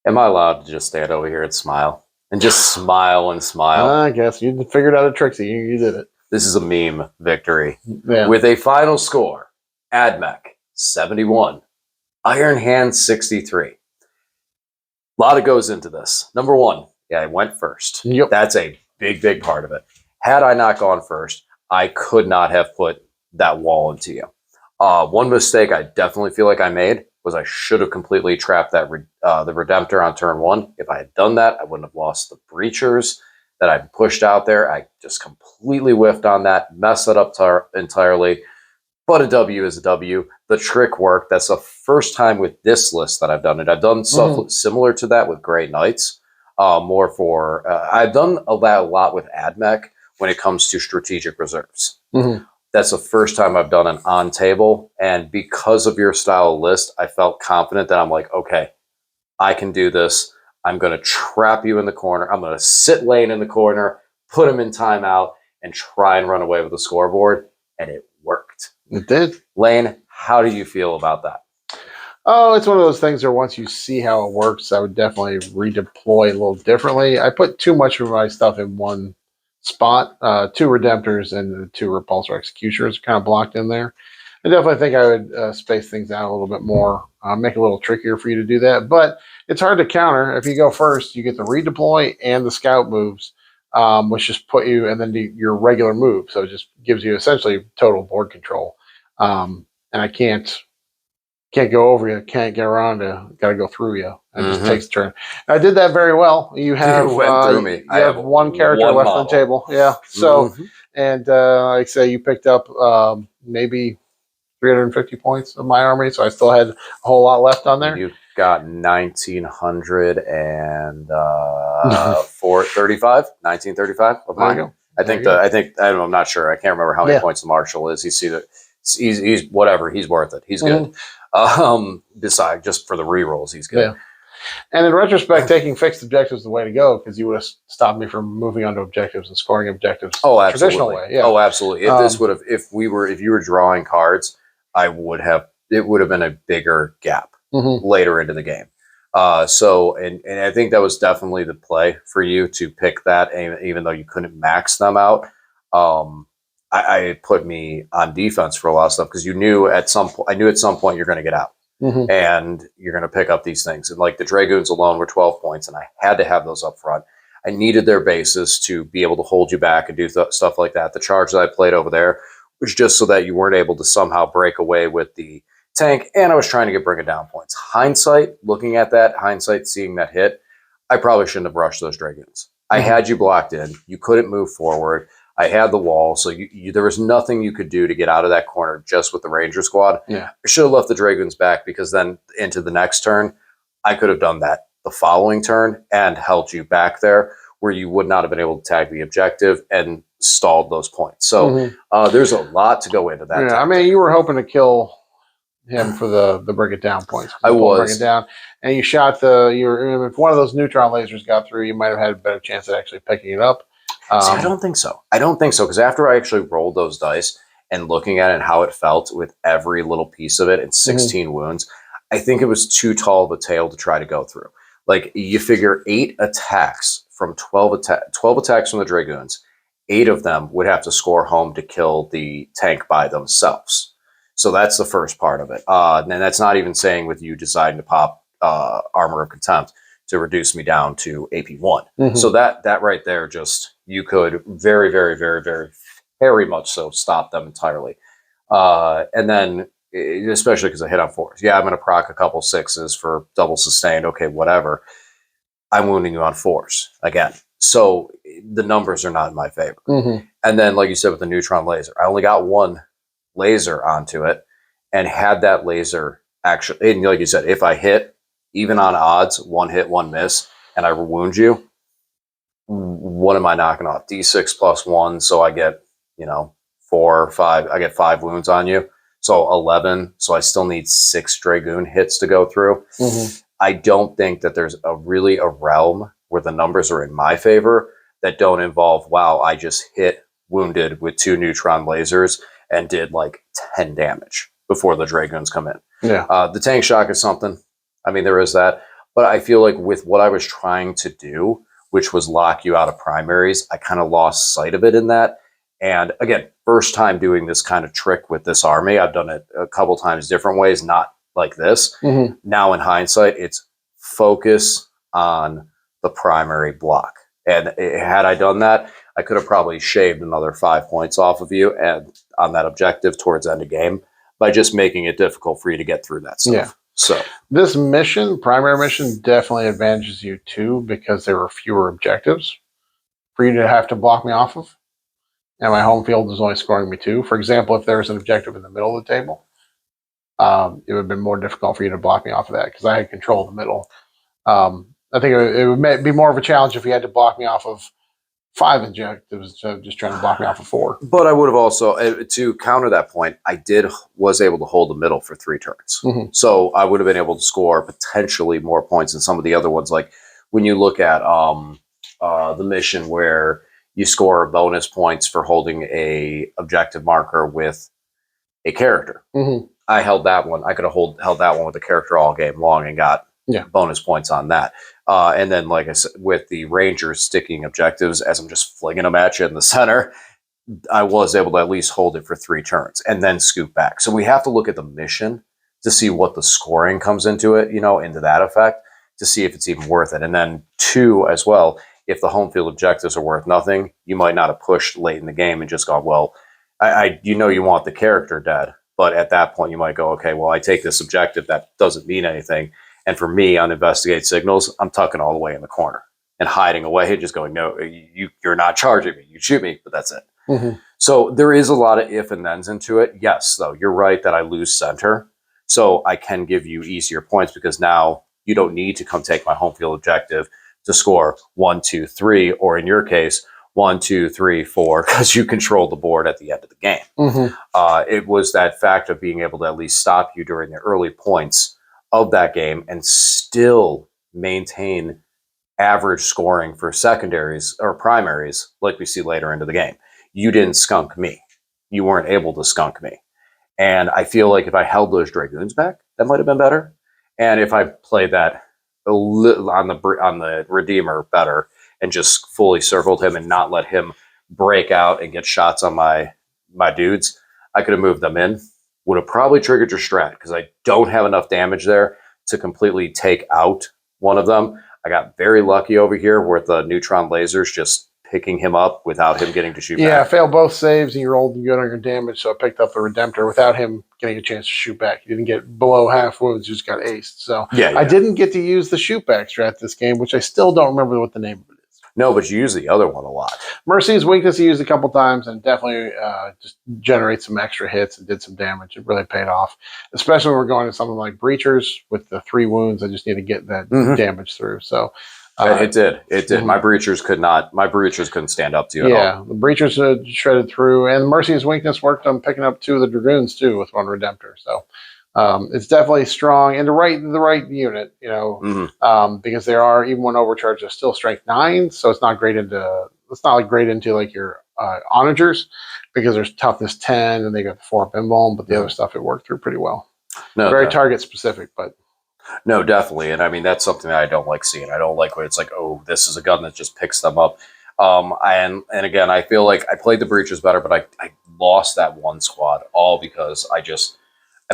Am I allowed to just stand over here and smile? And just smile and smile. I guess you figured out a Trixie. You did it. This is a meme victory. Yeah. With a final score, Mech 71, Iron Hand 63. A lot of goes into this. Number one, I went first. Yep. That's a big, big part of it. Had I not gone first, I could not have put that wall into you. One mistake I definitely feel like I made was I should have completely trapped that the Redemptor on turn one. If I had done that, I wouldn't have lost the Breachers that I pushed out there. I just completely whiffed on that, messed that up entirely. But a W is a W. The trick worked. That's the first time with this list that I've done it. I've done stuff similar to that with Grey Knights. I've done a lot with AdMech when it comes to strategic reserves. That's the first time I've done an on table. And because of your style list, I felt confident that I'm like, okay, I can do this. I'm going to trap you in the corner. I'm going to sit Lane in the corner, put him in timeout, and try and run away with the scoreboard. And it worked. It did. Lane, how do you feel about that? Oh, it's one of those things where once you see how it works, I would definitely redeploy a little differently. I put too much of my stuff in one spot. 2 Redemptors and 2 Repulsor Executioners kind of blocked in there. I definitely think I would space things out a little bit more, make it a little trickier for you to do that. But it's hard to counter. If you go first, you get the redeploy and the scout moves, which just put you, and then your regular move. So it just gives you essentially total board control. And I can't go over you, can't get around you, got to go through you. It just takes a turn. I did that very well. You have went through me. You have one character left on the table. Yeah. So, and like I say, you picked up maybe 350 points of my army, so I still had a whole lot left on there. You got 1935 of mine. I think I'm not sure. I can't remember how many points the Marshal is. He's whatever. He's worth it. He's good. Besides, just for the rerolls, he's good. Yeah. And in retrospect, taking fixed objectives is the way to go because you would have stopped me from moving on to objectives and scoring objectives. Oh, absolutely. Traditional way. Yeah. Oh, absolutely. If you were drawing cards, it would have been a bigger gap later into the game. So I think that was definitely the play for you to pick that, even though you couldn't max them out. I put me on defense for a lot of stuff because I knew at some point you're going to get out and you're going to pick up these things. And like the Dragoons alone were 12 points, and I had to have those up front. I needed their bases to be able to hold you back and do stuff like that. The charge that I played over there was just so that you weren't able to somehow break away with the tank, and I was trying to bring it down points. Looking at that, seeing that hit, I probably shouldn't have rushed those Dragoons. I had you blocked in. You couldn't move forward. I had the wall, so there was nothing you could do to get out of that corner just with the Ranger squad. Yeah. I should have left the Dragoons back because then into the next turn, I could have done that the following turn and held you back there where you would not have been able to tag the objective and stalled those points. So there's a lot to go into that. Yeah, I mean, you were hoping to kill him for the bring it down points. I was bring it down, and you shot if one of those neutron lasers got through, you might have had a better chance at actually picking it up. See, I don't think so. Because after I actually rolled those dice and looking at it and how it felt with every little piece of it and 16 wounds, I think it was too tall of a tail to try to go through. Like, you figure 8 attacks from 12 attacks from the Dragoons, 8 of them would have to score home to kill the tank by themselves. So that's the first part of it. And that's not even saying with you deciding to pop Armor of Contempt to reduce me down to AP1. So that right there, just, you could very, very, very, very, very much so stop them entirely. And then, especially because I hit on 4s. Yeah, I'm going to proc a couple 6s for double sustained. Okay, whatever. I'm wounding you on 4s again. So the numbers are not in my favor. And then, like you said, with the neutron laser, I only got 1 laser onto it, and had that laser actually, and like you said, if I hit, even on odds, 1 hit, 1 miss, and I wound you, what am I knocking off? D6 plus 1, so I get, 4 or 5, I get 5 wounds on you. So 11, so I still need 6 Dragoon hits to go through. I don't think that there's a realm where the numbers are in my favor that don't involve, wow, I just hit wounded with 2 neutron lasers and did like 10 damage before the Dragoons come in. Yeah. The tank shock is something. I mean, there is that. But I feel like with what I was trying to do, which was lock you out of primaries, I kind of lost sight of it in that. And again, first time doing this kind of trick with this army. I've done it a couple times different ways, not like this. Mm-hmm. Now in hindsight, it's focus on the primary block. And had I done that, I could have probably shaved another 5 points off of you and on that objective towards end of game by just making it difficult for you to get through that stuff. Yeah. So this mission, primary mission, definitely advantages you too because there were fewer objectives for you to have to block me off of. And my home field is only scoring me 2. For example, if there was an objective in the middle of the table, it would have been more difficult for you to block me off of that because I had control of the middle. I think it would be more of a challenge if you had to block me off of 5 objectives instead of just trying to block me off of 4. But I would have also, to counter that point, was able to hold the middle for 3 turns. Mm-hmm. So I would have been able to score potentially more points than some of the other ones. Like when you look at the mission where you score bonus points for holding a objective marker with a character. Mm-hmm. I held that one. I could have held that one with a character all game long and got bonus points on that. And then, like I said, with the Rangers sticking objectives, as I'm just flinging them at you in the center, I was able to at least hold it for 3 turns and then scoop back. So we have to look at the mission to see what the scoring comes into it, into that effect, to see if it's even worth it. And then 2 as well, if the home field objectives are worth nothing, you might not have pushed late in the game and just gone, well, you want the character dead. But at that point, you might go, okay, well, I take this objective that doesn't mean anything. And for me, on investigate signals, I'm tucking all the way in the corner and hiding away, just going, no, you're not charging me. You shoot me, but that's it. Mm-hmm. So there is a lot of if and thens into it. Yes, though, you're right that I lose center. So I can give you easier points because now you don't need to come take my home field objective to score 1, 2, 3, or in your case, 1, 2, 3, 4, because you control the board at the end of the game. Mm-hmm. It was that fact of being able to at least stop you during the early points of that game and still maintain average scoring for secondaries or primaries like we see later into the game. You didn't skunk me. You weren't able to skunk me. And I feel like if I held those Dragoons back, that might have been better. And if I played that a little on the Redeemer better and just fully circled him and not let him break out and get shots on my dudes, I could have moved them in. Would have probably triggered your strat because I don't have enough damage there to completely take out one of them. I got very lucky over here with the neutron lasers just picking him up without him getting to shoot back. Yeah, failed both saves and you rolled good on your damage, so I picked up the Redemptor without him getting a chance to shoot back. He didn't get below half wounds, just got aced. So yeah. I didn't get to use the shoot back strat this game, which I still don't remember what the name of it is. No, but you use the other one a lot. Mercy's weakness he used a couple times and definitely just generates some extra hits and did some damage. It really paid off, especially when we're going to something like Breachers with the 3 wounds. I just need to get that damage through. So it did. Mm-hmm. My breachers couldn't stand up to you at all. Yeah, the Breachers shredded through, and Mercy's weakness worked on picking up 2 of the Dragoons too with 1 Redemptor. So it's definitely strong and the right unit, because they are, even when overcharged, they're still strength 9, so it's not great into like your onagers because there's toughness 10 and they got the 4-up invuln, but the other stuff it worked through pretty well. No, very target specific, but. No, definitely. And I mean, that's something that I don't like seeing. I don't like when it's like, oh, this is a gun that just picks them up. And again, I feel like I played the Breachers better, but I lost that one squad all because I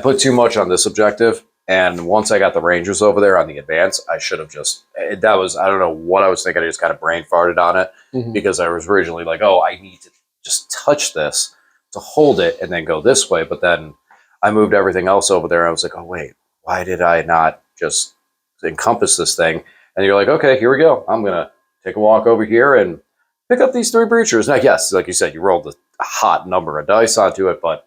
put too much on this objective. And once I got the Rangers over there on the advance, I should have I don't know what I was thinking. I just kind of brain farted on it because I was originally like, oh, I need to just touch this to hold it and then go this way. But then I moved everything else over there. I was like, oh, wait. Why did I not just encompass this thing? And you're like, okay, here we go. I'm going to take a walk over here and pick up these 3 Breachers. Now, yes, like you said, you rolled a hot number of dice onto it, but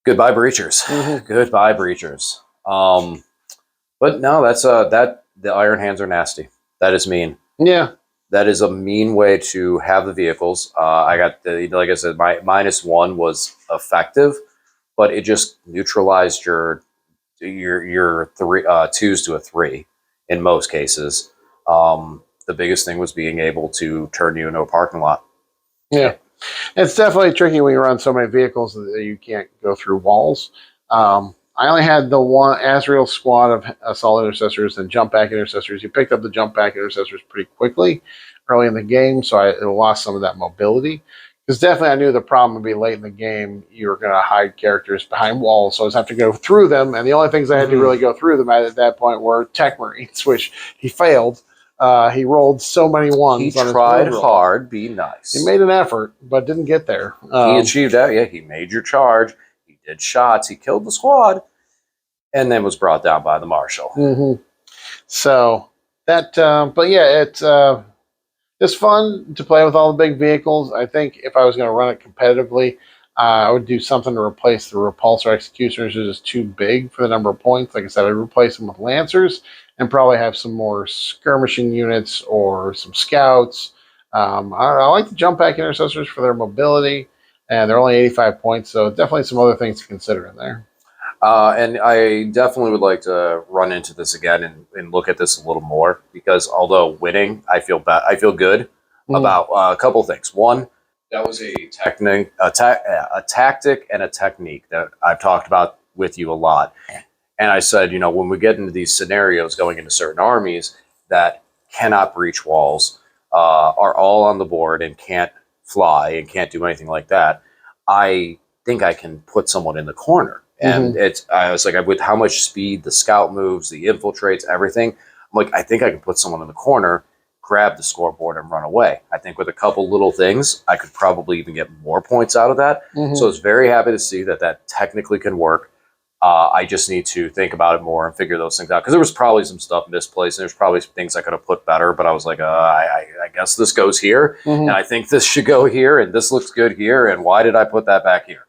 goodbye, Breachers. Goodbye, Breachers. But no, that's the Iron Hands are nasty. That is mean. Yeah. That is a mean way to have the vehicles. I got, like I said, my -1 was effective, but it just neutralized your 2s to a 3 in most cases. The biggest thing was being able to turn you into a parking lot. Yeah, it's definitely tricky when you run so many vehicles that you can't go through walls. I only had the one Azrael squad of assault intercessors and jump back intercessors. You picked up the jump back intercessors pretty quickly early in the game, so I lost some of that mobility. Because definitely I knew the problem would be late in the game. You were going to hide characters behind walls, so I was have to go through them. And the only things I had to really go through them at that point were Tech Marines, which he failed. He rolled so many ones. He on tried his hard, be nice. He made an effort, but didn't get there. He achieved that. Yeah, he made your charge. He did shots. He killed the squad, and then was brought down by the marshal. Mm-hmm. So that, but yeah, it's fun to play with all the big vehicles. I think if I was going to run it competitively, I would do something to replace the repulsor executioners. They're just too big for the number of points. Like I said, I'd replace them with lancers and probably have some more skirmishing units or some scouts. I like the jump back intercessors for their mobility, and they're only 85 points, so definitely some other things to consider in there. And I definitely would like to run into this again and look at this a little more because although winning, I feel good about a couple things. One, that was a tactic and a technique that I've talked about with you a lot. And I said, when we get into these scenarios going into certain armies that cannot breach walls, are all on the board and can't fly and can't do anything like that, I think I can put someone in the corner. And I was like, with how much speed the scout moves, the infiltrates, everything, I'm like, I think I can put someone in the corner, grab the scoreboard, and run away. I think with a couple little things, I could probably even get more points out of that. So I was very happy to see that technically can work. I just need to think about it more and figure those things out because there was probably some stuff misplaced and there's probably some things I could have put better, but I was like, I guess this goes here and I think this should go here and this looks good here and why did I put that back here?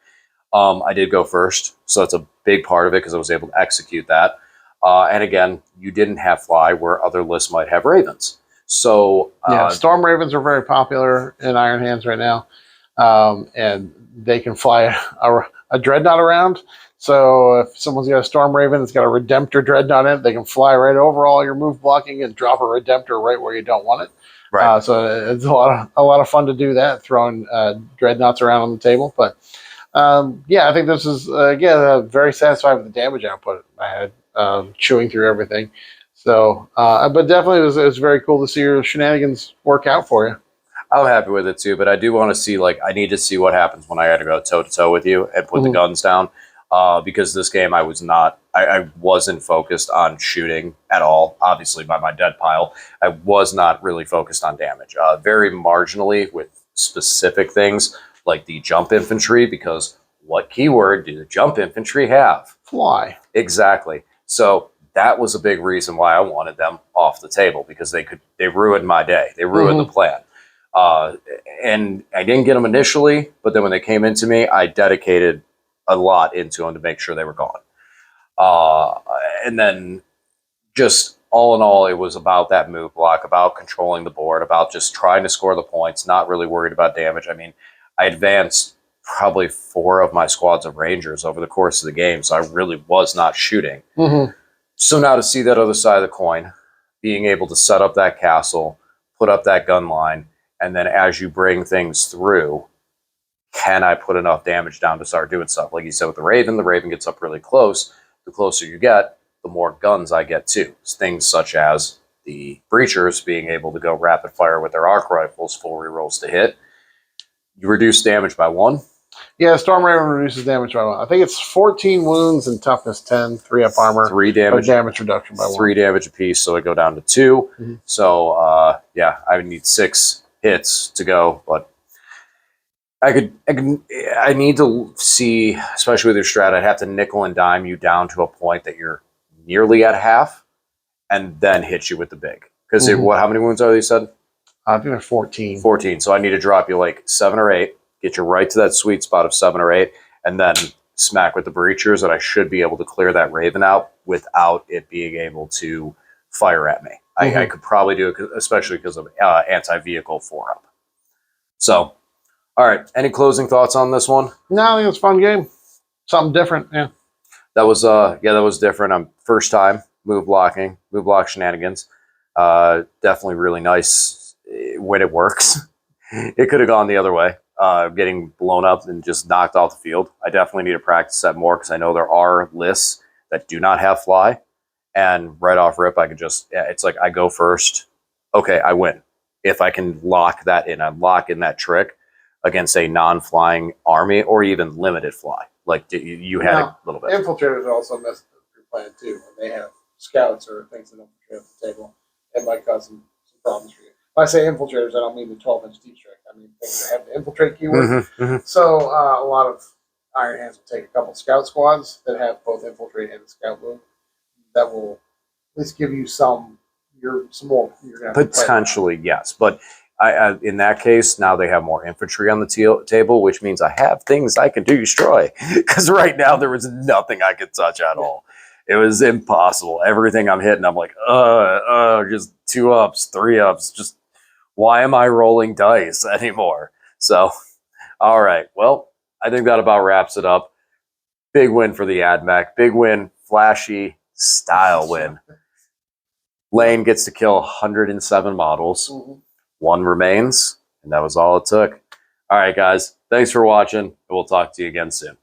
I did go first, so that's a big part of it because I was able to execute that. And again, you didn't have fly where other lists might have ravens. So Storm Ravens are very popular in Iron Hands right now, and they can fly a dreadnought around. So if someone's got a Storm Raven that's got a Redemptor dreadnought in it, they can fly right over all your move blocking and drop a Redemptor right where you don't want it. Right. So it's a lot of fun to do that, throwing dreadnoughts around on the table. But I think this is again very satisfied with the damage output I had, chewing through everything. So, but definitely it was very cool to see your shenanigans work out for you. I'm happy with it too, but I do want to see I need to see what happens when I had to go toe to toe with you and put the guns down. Because this game I wasn't focused on shooting at all, obviously by my dead pile. I was not really focused on damage. Very marginally with specific things like the jump infantry, because what keyword do the jump infantry have? Fly. Exactly. So that was a big reason why I wanted them off the table because they ruined my day. They ruined the plan. And I didn't get them initially, but then when they came into me, I dedicated a lot into them to make sure they were gone. And then just all in all, it was about that move block, about controlling the board, about just trying to score the points, not really worried about damage. I mean, I advanced probably 4 of my squads of Rangers over the course of the game, so I really was not shooting. So now to see that other side of the coin, being able to set up that castle, put up that gun line, and then as you bring things through, can I put enough damage down to start doing stuff? Like you said with the Raven gets up really close. The closer you get, the more guns I get too. Things such as the Breachers being able to go rapid fire with their arc rifles, full rerolls to hit. You reduce damage by 1. Yeah, Storm Raven reduces damage by 1. I think it's 14 wounds and toughness 10, 3 up armor. 3 damage. Damage reduction by 1. 3 damage apiece, so it go down to 2. So, I would need 6 hits to go, but I need to see, especially with your strat, I'd have to nickel and dime you down to a point that you're nearly at half and then hit you with the big. Because how many wounds are they, you said? I think they're 14. 14. So I need to drop you like 7 or 8, get you right to that sweet spot of 7 or 8, and then smack with the breachers, and I should be able to clear that Raven out without it being able to fire at me. I could probably do it, especially because of anti-vehicle 4-up. So, all right. Any closing thoughts on this one? No, I think it's a fun game. Something different, yeah. That was different. First time move block shenanigans. Definitely really nice when it works. It could have gone the other way. getting blown up and just knocked off the field. I definitely need to practice that more because I know there are lists that do not have fly. And right off rip, I could just, it's like I go first. Okay, I win. If I can lock that in, I lock in that trick against a non-flying army or even limited fly. Like you had a little bit. Infiltrators also mess with your plan too. When they have scouts or things that don't at the table, it might cause some problems for you. When I say infiltrators, I don't mean the 12-inch deep strike. I mean things that have the infiltrate keyword. So a lot of Iron Hands will take a couple scout squads that have both infiltrate and the scout move. That will at least give you some more. You're gonna potentially, yes, but in that case, now they have more infantry on the table, which means I have things I can destroy. Because right now there was nothing I could touch at all. It was impossible. Everything I'm hitting, I'm like, just 2 ups, 3 ups. Just why am I rolling dice anymore? So, all right. Well, I think that about wraps it up. Big win for the AdMech. Big win, flashy style win. Lane gets to kill 107 models. 1 remains, and that was all it took. All right, guys. Thanks for watching, and we'll talk to you again soon.